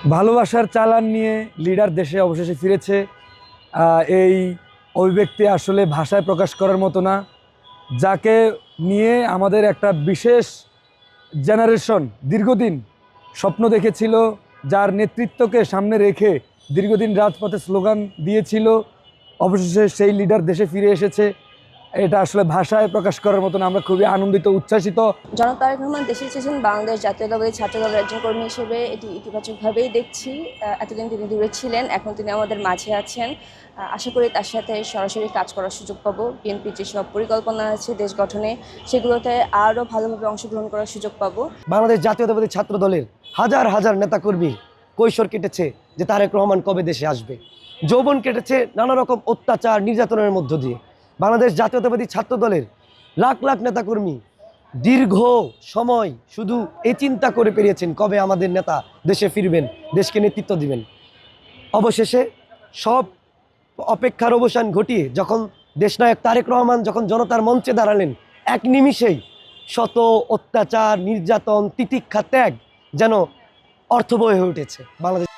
ভালোবাসার চালান নিয়ে লিডার দেশে অবশেষে ফিরেছে। এই অভিব্যক্তি আসলে ভাষায় প্রকাশ করার মতো না। যাকে নিয়ে আমাদের একটা বিশেষ জেনারেশন দীর্ঘদিন স্বপ্ন দেখেছিল, যার নেতৃত্বকে সামনে রেখে দীর্ঘদিন রাজপথে স্লোগান দিয়েছিল, অবশেষে সেই লিডার দেশে ফিরে এসেছে। এটা আসলে ভাষায় প্রকাশ করার মতো না। আমরা খুবই আনন্দিত, উচ্ছ্বাসিত। জনাব তারেক রহমান দেশে এসেছেন বাংলাদেশ জাতীয়তাবাদী ছাত্র দলের একজন কর্মী হিসেবে এটি ইতিবাচকভাবেই দেখছি। এতদিন তিনি দূরে ছিলেন, এখন তিনি আমাদের মাঝে আছেন। আশা করি তার সাথে সরাসরি কাজ করার সুযোগ পাবো। বিএনপির যেসব পরিকল্পনা আছে দেশ গঠনে, সেগুলোতে আরও ভালোভাবে অংশগ্রহণ করার সুযোগ পাবো। বাংলাদেশ জাতীয়তাবাদী ছাত্র দলের হাজার হাজার নেতাকর্মী কৈশোর কেটেছে যে তারেক রহমান কবে দেশে আসবে। যৌবন কেটেছে নানা রকম অত্যাচার নির্যাতনের মধ্য দিয়ে। বাংলাদেশ জাতীয়তাবাদী ছাত্র দলের লাখ লাখ নেতাকর্মী দীর্ঘ সময় শুধু এই চিন্তা করে পেরিয়েছেন কবে আমাদের নেতা দেশে ফিরবেন, দেশকে নেতৃত্ব দিবেন। অবশেষে সব অপেক্ষার অবসান ঘটিয়ে যখন দেশনায়ক তারেক রহমান যখন জনতার মঞ্চে দাঁড়ালেন, এক নিমিষেই শত অত্যাচার নির্যাতন তিতিক্ষা ত্যাগ যেন অর্থবহ হয়ে উঠেছে বাংলাদেশ।